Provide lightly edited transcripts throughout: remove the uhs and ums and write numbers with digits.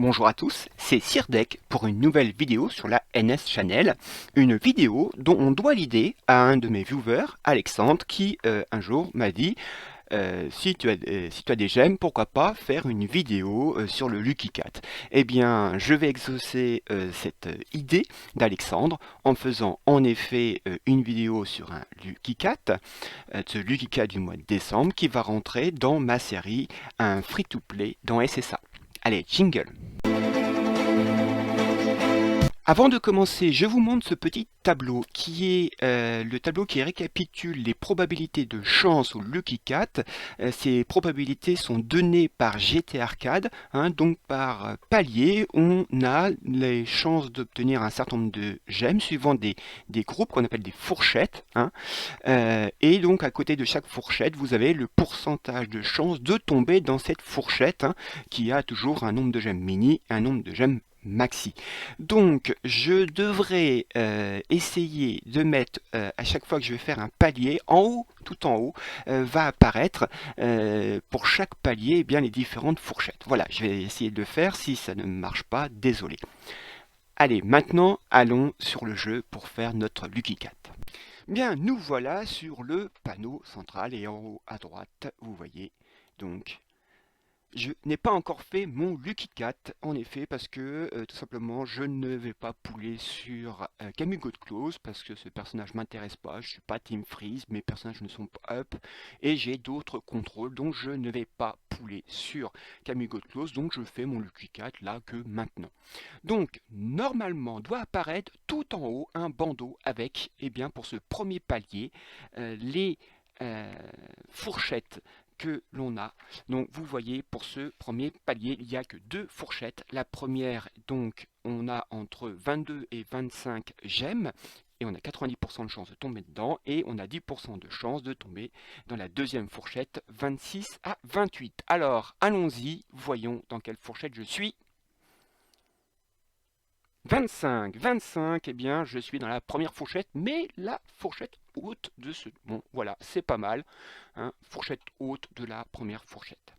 Bonjour à tous, c'est Sirdec pour une nouvelle vidéo sur la NS Channel, une vidéo dont on doit l'idée à un de mes viewers, Alexandre, qui un jour m'a dit si tu as des gemmes, pourquoi pas faire une vidéo sur le Lucky Cat. Eh bien, je vais exaucer cette idée d'Alexandre en faisant en effet une vidéo sur un Lucky Cat, ce Lucky Cat du mois de décembre, qui va rentrer dans ma série, un free-to-play dans SSA. Allez, jingle! Avant de commencer, je vous montre ce petit tableau qui est le tableau qui récapitule les probabilités de chance au Lucky Cat. Ces probabilités sont données par GT Arcade, donc par palier, on a les chances d'obtenir un certain nombre de gemmes suivant des groupes qu'on appelle des fourchettes. Et donc à côté de chaque fourchette, vous avez le pourcentage de chance de tomber dans cette fourchette qui a toujours un nombre de gemmes mini et un nombre de gemmes maxi. Donc je devrais essayer de mettre à chaque fois que je vais faire un palier, en haut, tout en haut, va apparaître pour chaque palier eh bien, les différentes fourchettes. Voilà, je vais essayer de le faire. Si ça ne marche pas, désolé. Allez, maintenant allons sur le jeu pour faire notre Lucky Cat. Bien, nous voilà sur le panneau central et en haut à droite, vous voyez donc je n'ai pas encore fait mon Lucky Cat, en effet, parce que tout simplement je ne vais pas pouler sur Camus God Close, parce que ce personnage m'intéresse pas, je suis pas Team Freeze, mes personnages ne sont pas up, et j'ai d'autres contrôles, donc je ne vais pas pouler sur Camus God Close, donc je fais mon Lucky Cat là que maintenant. Donc, normalement, doit apparaître tout en haut un bandeau avec, eh bien, pour ce premier palier, les fourchettes que l'on a. Donc vous voyez pour ce premier palier il n'y a que deux fourchettes. La première donc on a entre 22 et 25 gemmes et on a 90% de chance de tomber dedans et on a 10% de chance de tomber dans la deuxième fourchette 26 à 28. Alors allons-y, voyons dans quelle fourchette je suis. 25, eh bien, je suis dans la première fourchette, mais la fourchette haute de ce... Bon, voilà, c'est pas mal, fourchette haute de la première fourchette.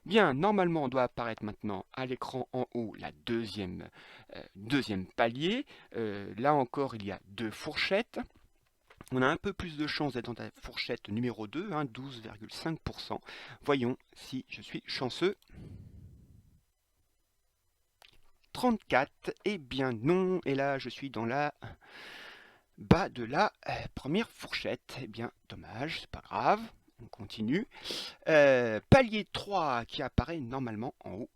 Bien, normalement, on doit apparaître maintenant à l'écran en haut la deuxième palier. Là encore, il y a deux fourchettes. On a un peu plus de chance d'être dans la fourchette numéro 2, 12,5%. Voyons si je suis chanceux. 34, eh bien non, et là je suis dans la bas de la première fourchette. Eh bien dommage, c'est pas grave, on continue. Palier 3 qui apparaît normalement en haut.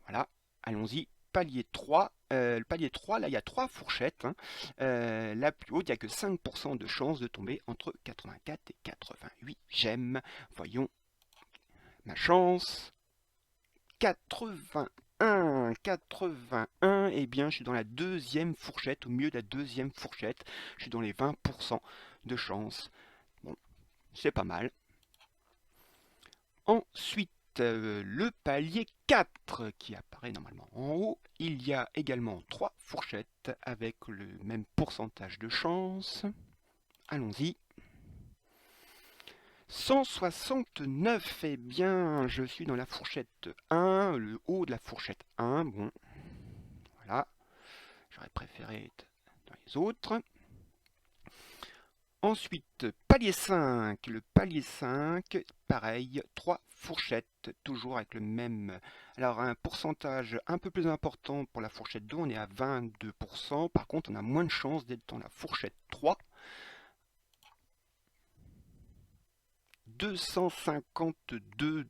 Voilà, allons-y. Palier 3, le palier 3, là il y a trois fourchettes. La plus haute, il n'y a que 5% de chance de tomber entre 84 et 88 gemmes. Voyons ma chance. 81, eh bien je suis dans la deuxième fourchette, au milieu de la deuxième fourchette, je suis dans les 20% de chance. Bon, c'est pas mal. Ensuite, le palier 4 qui apparaît normalement en haut. Il y a également trois fourchettes avec le même pourcentage de chance. Allons-y. 169, eh bien, je suis dans la fourchette 1, le haut de la fourchette 1. Bon, voilà, j'aurais préféré être dans les autres. Ensuite, palier 5. Le palier 5, pareil, trois fourchettes, toujours avec le même... Alors, un pourcentage un peu plus important pour la fourchette 2, on est à 22%. Par contre, on a moins de chances d'être dans la fourchette 3. 252,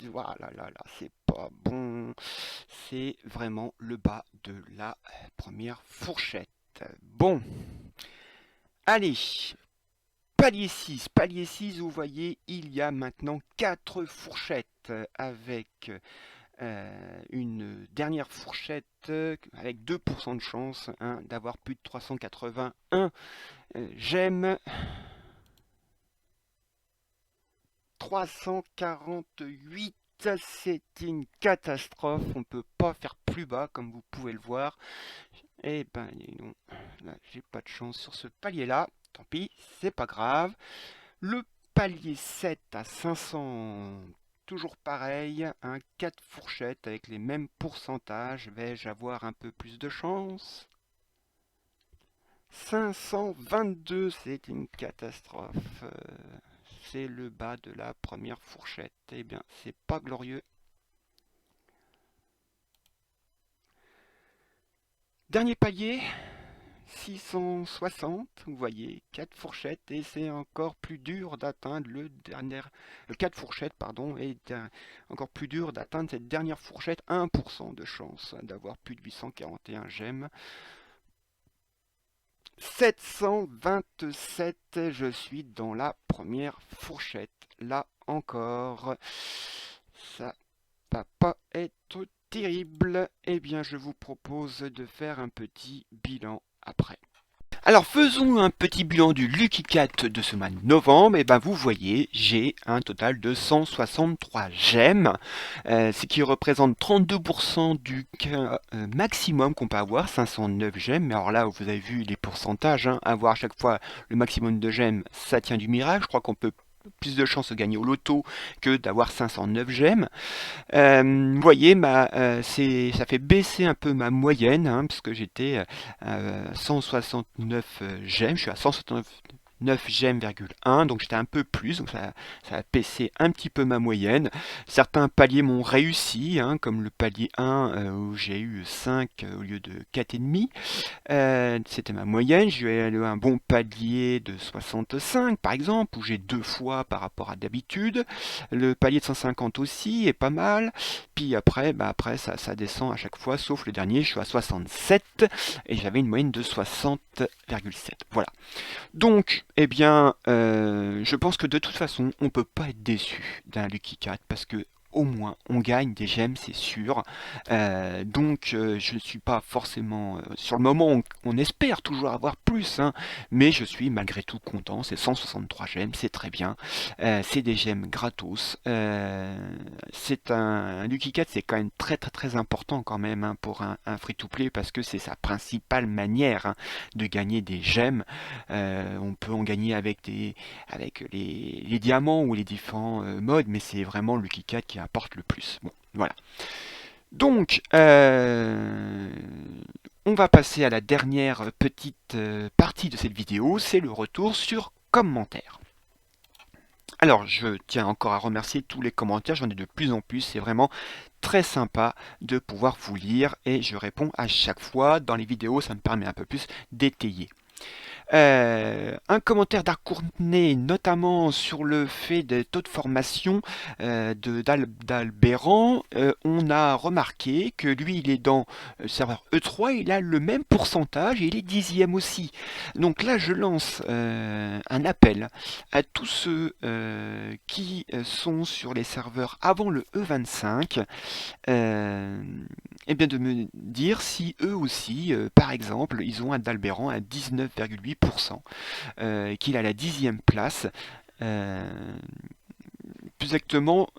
voilà, là, c'est pas bon. C'est vraiment le bas de la première fourchette. Bon, allez, palier 6. Palier 6, vous voyez, il y a maintenant 4 fourchettes avec une dernière fourchette avec 2% de chance d'avoir plus de 381 gemmes. 348, c'est une catastrophe, on ne peut pas faire plus bas comme vous pouvez le voir. Eh ben non, là j'ai pas de chance sur ce palier là, tant pis, c'est pas grave. Le palier 7 à 500 toujours pareil, un 4 fourchettes avec les mêmes pourcentages. Vais-je avoir un peu plus de chance? 522, c'est une catastrophe. C'est le bas de la première fourchette. Eh bien, c'est pas glorieux. Dernier palier, 660, vous voyez, 4 fourchettes, et c'est encore plus dur d'atteindre le 4 fourchettes, pardon, et encore plus dur d'atteindre cette dernière fourchette, 1% de chance d'avoir plus de 841 gemmes. 727, je suis dans la première fourchette. Là encore, ça va pas être terrible. Eh bien, je vous propose de faire un petit bilan après. Alors faisons un petit bilan du Lucky Cat de ce mois de novembre. Et ben vous voyez, j'ai un total de 163 gemmes, ce qui représente 32% du maximum qu'on peut avoir, 509 gemmes. Mais alors là, vous avez vu les pourcentages, hein, avoir à chaque fois le maximum de gemmes, ça tient du miracle. Je crois qu'on peut plus de chances de gagner au loto que d'avoir 509 gemmes. Vous voyez, ça fait baisser un peu ma moyenne, hein, parce que j'étais à 169 gemmes, je suis à 169 gemmes,1, donc j'étais un peu plus, donc ça a baissé un petit peu ma moyenne. Certains paliers m'ont réussi, hein, comme le palier 1 où j'ai eu 5 au lieu de 4,5. C'était ma moyenne. J'ai eu un bon palier de 65 par exemple, où j'ai 2 fois par rapport à d'habitude. Le palier de 150 aussi est pas mal. Puis après ça descend à chaque fois, sauf le dernier, je suis à 67 et j'avais une moyenne de 60,7. Voilà. Donc, eh bien, je pense que de toute façon, on peut pas être déçu d'un Lucky Cat parce que au moins on gagne des gemmes, c'est sûr. Je ne suis pas forcément sur le moment, on espère toujours avoir plus, hein, mais je suis malgré tout content. C'est 163 gemmes, c'est très bien. C'est des gemmes gratos. C'est un Lucky Cat, c'est quand même très très très important quand même, hein, pour un free-to-play parce que c'est sa principale manière, hein, de gagner des gemmes. On peut en gagner avec les diamants ou les différents modes, mais c'est vraiment le Lucky Cat qui apporte le plus. Bon, voilà. Donc, on va passer à la dernière petite partie de cette vidéo, c'est le retour sur commentaires. Alors, je tiens encore à remercier tous les commentaires, j'en ai de plus en plus, c'est vraiment très sympa de pouvoir vous lire et je réponds à chaque fois. Dans les vidéos, ça me permet un peu plus d'étayer. Un commentaire d'Arcournet, notamment sur le fait des taux de formation d'Albéran. On a remarqué que lui, il est dans serveur E3, il a le même pourcentage et il est 10e aussi. Donc là, je lance un appel à tous ceux qui sont sur les serveurs avant le E25, et bien de me dire si eux aussi, par exemple, ils ont un d'Albéran à 19,8%, qu'il a la 10e place. Euh, Plus exactement,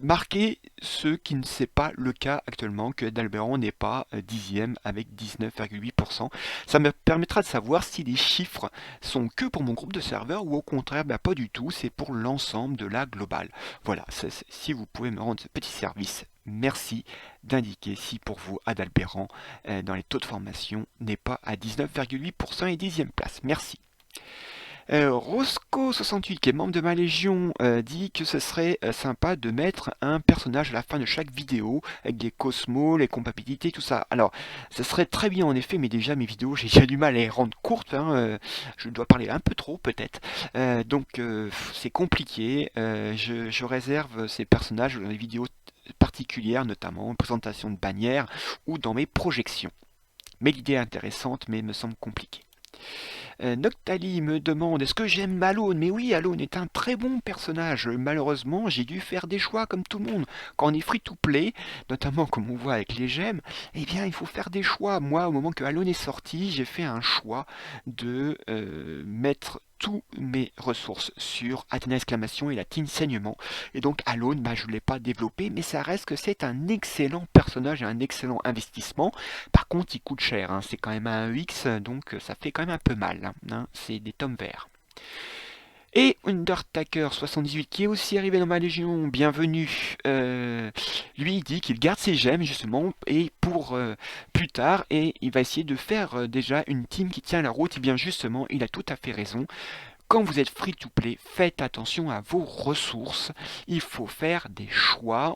marquer ce qui ne c'est pas le cas actuellement, que d'Albéron n'est pas 10e avec 19,8%. Ça me permettra de savoir si les chiffres sont que pour mon groupe de serveurs ou au contraire, pas du tout, c'est pour l'ensemble de la globale. Voilà, si vous pouvez me rendre ce petit service, merci d'indiquer si pour vous Adalbéran, dans les taux de formation, n'est pas à 19,8% et 10e place. Merci. Rosco68, qui est membre de ma légion, dit que ce serait sympa de mettre un personnage à la fin de chaque vidéo, avec des cosmos, les compatibilités, tout ça. Alors, ce serait très bien en effet, mais déjà mes vidéos, j'ai déjà du mal à les rendre courtes, hein, je dois parler un peu trop peut-être, c'est compliqué. Je réserve ces personnages dans les vidéos particulières, notamment présentation de bannières ou dans mes projections. Mais l'idée est intéressante, mais me semble compliquée. Noctali me demande est-ce que j'aime Alone? Mais oui, Alone est un très bon personnage. Malheureusement, j'ai dû faire des choix comme tout le monde. Quand on est free to play, notamment comme on voit avec les gemmes, eh bien il faut faire des choix. Moi, au moment que Alone est sorti, j'ai fait un choix de mettre tous mes ressources sur Athéna Exclamation et la Team Saignement. Et donc Alone, je ne l'ai pas développé, mais ça reste que c'est un excellent personnage et un excellent investissement. Par contre, il coûte cher, hein. C'est quand même un EX, donc ça fait quand même un peu mal, hein. C'est des tomes verts. Et Undertaker78 qui est aussi arrivé dans ma légion, bienvenue, lui il dit qu'il garde ses gemmes justement et pour plus tard et il va essayer de faire déjà une team qui tient la route et bien justement il a tout à fait raison. Quand vous êtes free to play, faites attention à vos ressources. Il faut faire des choix.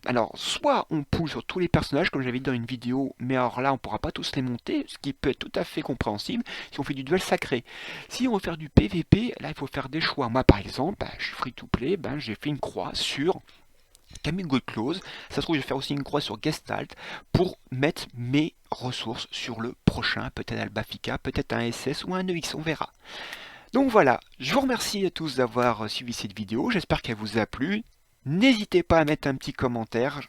Alors, soit on pull sur tous les personnages, comme j'avais dit dans une vidéo, mais alors là, on ne pourra pas tous les monter, ce qui peut être tout à fait compréhensible si on fait du duel sacré. Si on veut faire du PVP, là, il faut faire des choix. Moi, par exemple, je suis free to play, j'ai fait une croix sur Camille Close. Ça se trouve, je vais faire aussi une croix sur Gestalt pour mettre mes ressources sur le prochain, peut-être Albafika, peut-être un SS ou un EX, on verra. Donc voilà, je vous remercie à tous d'avoir suivi cette vidéo, j'espère qu'elle vous a plu. N'hésitez pas à mettre un petit commentaire,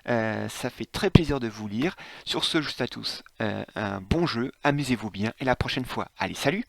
ça fait très plaisir de vous lire. Sur ce, je vous souhaite à tous un bon jeu, amusez-vous bien et la prochaine fois. Allez, salut!